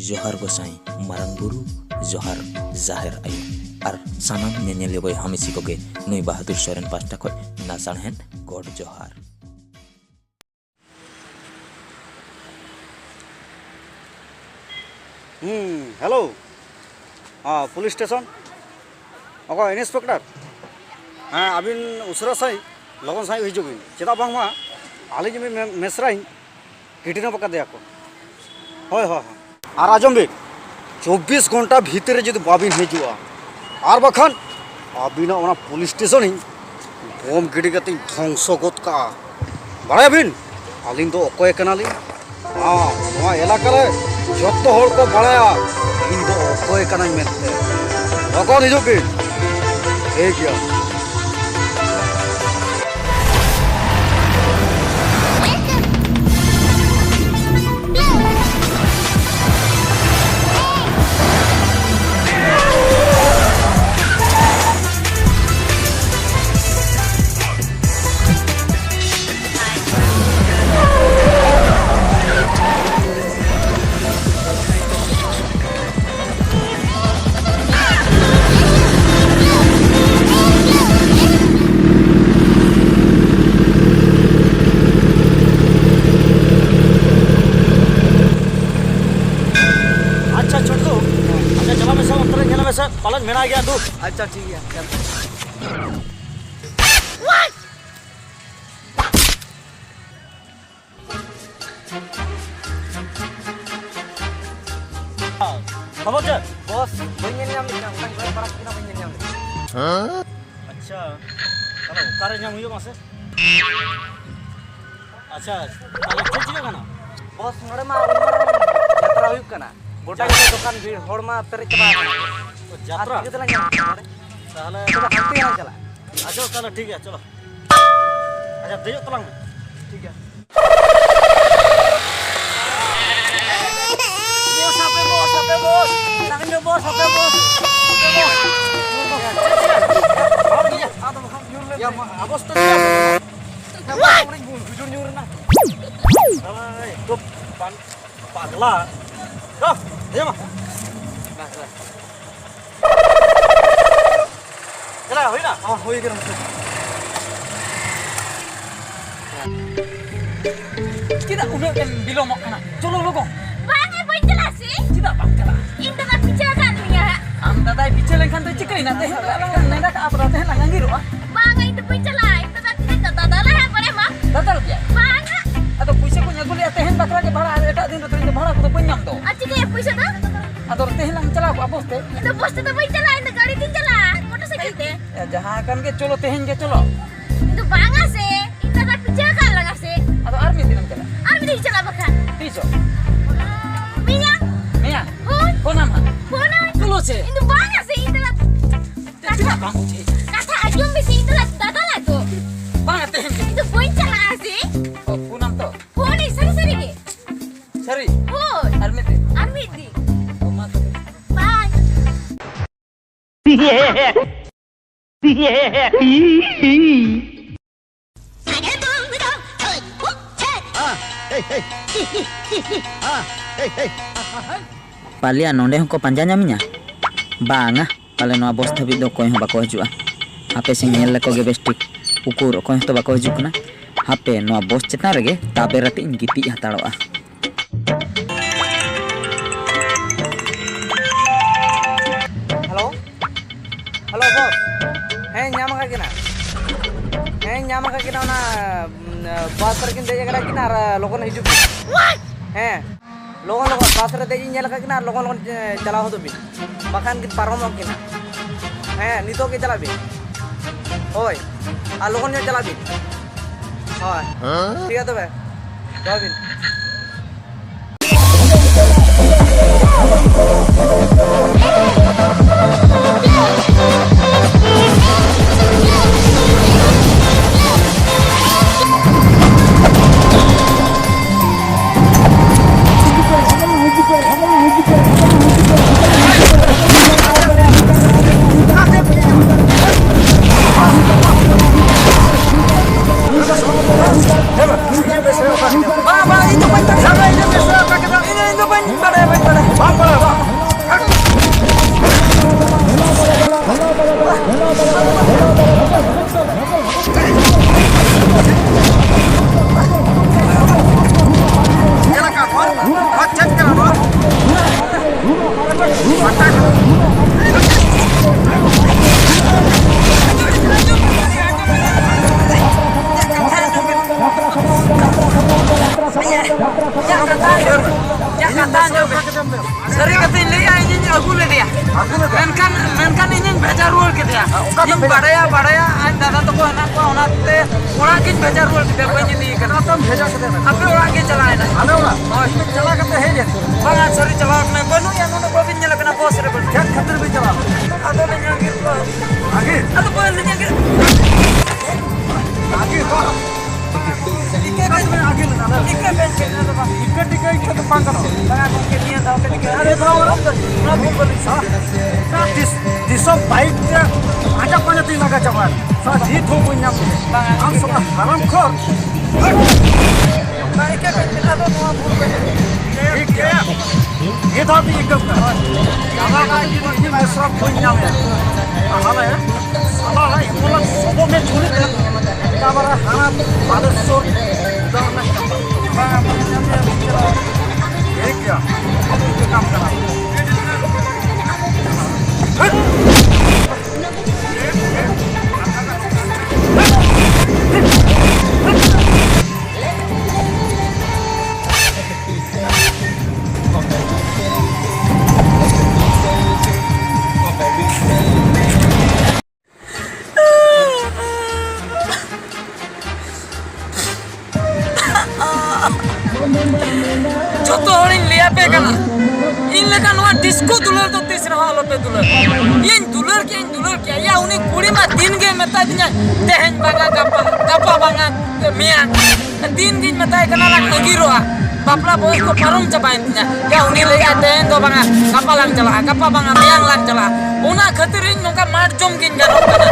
जोहार गोसाई मारंग बुरु जोहार जाहेर आयो और सानाम नेनेलिया बय हमेसी कोगे नुई बहादुर सोरेन पास्टा खय नासाणहेन गॉड जोहार। हेलो पुलिस स्टेशन अको इन्सपेक्टर हाँ अबिन उसरा साई लगन साई हिजुबिन चेदा बांगमा आलिज में मेसराई किडनैप पका को होय होय और आजम बे 24 घंटा भीतर जो बाबिन हिजुआ और बखान अबिन ओना पुलिस स्टेशन ही बम गिडी कते ध्वंस गत का बड़ा बिन आलिन तो अकोय कनाली हाँ नोआ इलाका रे जत्तो हर को बड़ाया इन दो अकोय कनाई मेनते लगन हिजुबिन ठीक गया। पालन मेरा गया तू अच्छा ठीक है खबर क्या बॉस बनियान नाम लिखना उनका घर पर कितना बनियान नाम हां अच्छा हेलो कार नाम हुई मासे अच्छा ताले चेक करना बॉस नोड़े मा यात्रा हुई करना गोटा दुकान भीड़ होड़ मा पेरे चबा यात्रा कितना नाम ताले तो हंती ना चला अच्छा चलो ठीक है चलो अच्छा देजो तलांग ठीक है bos, sakin do bos, sampai bos. Ya, abos tuh ya. Kenapa orang jujur nyuruh nah? Hai, tuh pagla. Dah, ayo mah. Nah, nah. Chला, होई ना? हां, होई गया मुझे. Kita udah kan bilang mau kena. Cholo logo. Tidak bangkala. Inta tak bicara kan punya. Anda tak bicara kan tu cikgu nanti. Nenda ke apa nanti langan giru ah? Bang, itu bicara. Inta tak tidak dadah lah apa deh mah? Dadah dia. Bang. Atau puisi punya guli tehen bakra ke bahara ada tak dinda tu bahara aku tu penyam tu. Aci ke puisi tu? Atau tehen lang cala aku abos teh. Itu bos tu bicara. Inta kali tu cala. Motorcycle teh. Ya jahan kan ke colo tehen ke colo. Itu bang ase. Inta tak bicara kan lang ase. Atau army dinam cala. Army di cala bakan. Tiso. Minyak. Minyak. Konam ha. Konam. Colo se. Itu bang ase. Inta tak. Kata bang uji. Kata ajum bisi inta tak dadah lah tu. Bang tehen. Itu poin cala ase. Oh konam tu. Poin sari ke. Sari. Oh. Army te. Army di. Oh mat. Bang. पालिया नोंडे को पंजा नामिया बांगा पाले नोआ बस Dhabi दो कोई हो बाको हजुआ हापे से नेल लको गे बेस्टिक उकुर कोई तो बाको हजु कना हापे नोआ बस चेता रेगे ताबे राते इन गिती हताड़ोआ हेलो हेलो बॉस हैं ᱧᱟᱢ aka kina हैं ᱧᱟᱢ aka kina ना बस रे किन दे जगरा किना लोगन हिजु हैं लोगन बस रे दे ñel aka kina लोगन चला हो तो भी बाखान किन पारम किना हैं नितो के चला भी होय आ लोगन जो चला भी होय ठीक है तो बे जाओ भी Bang, itu Sari kata ini ya ini aku le dia. Menkan ini baca ruang kita ya. Ini badaya anda tu kau anak kau anak te orang kita baca ruang kita punya ni kan. Apa orang kita jalan? Ada orang. Oh, jalan kata hei. Bangan sari jalan ni banu yang mana kau punya lepas apa sari banu. Jangan khater bi jalan. Ada yang ngir kau. Agir. Ada kau yang ngir. Agir kau. Disok baik dia ajak banyak tinggal kacaman. Saat itu punya ang semua haram kor. Baiknya kita tu mau buat. ये तो अभी एकदम यहाँ का ये ऐसा पुण्य है हमारा है हमारा ये बोला सबों में छुरी है क्या बड़ा खाना बादशाह उदाहरण ये क्या ये काम करना Joto orang lihat pekana, ini lekan wah disco dular tu tis raha lope dular. Yang dular kia, ya unik kuri mah din ke mata dinya tehen banga kapa banga mian, din mata ikan anak negiro ah, bapla bos ko parung capain dinya, ya unik lihat tehen tu banga kapa lang celah, kapa banga miang lang celah, una khatirin nungka mar jom gin garok kana,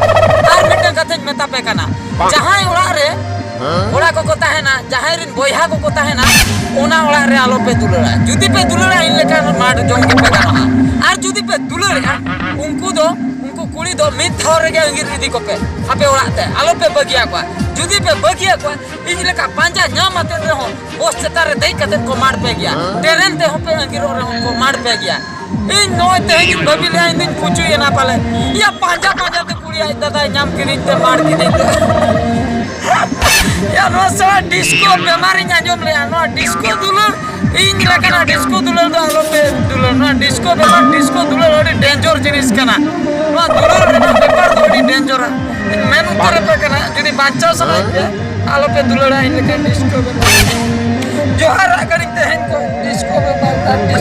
armita khatin mata pekana, jahai orang re. Orang koko tahena, jahirin boyha koko tahena, ona orang re alo pe dulera. Judi pe dulera ini lekan mad jom ke pegana. Ar judi pe dulera, unku kuli do mit thore ke angir di kope. Ape orang te, alo pe bagi aku. Judi pe bagi aku, ini lekan panja nyam ate reho. Bos cetare dei katen ko mad pe gya. Teren te hope angir orang ko mad pe gya. In no te ini babi le ini pucu ya na pale. Ya panja te kuli ay dada nyam kirin te mad kirin te. Ya no salah disco memari nyajom le no disco dulu ini lah karena disco dulu tu alope dulu no disco memang disco dulu ori danger jenis kana no dulu no paper tu ori danger menu terapa kana jadi baca salah ya alope dulu lah ini kan disco Johar akan kita henko disco memang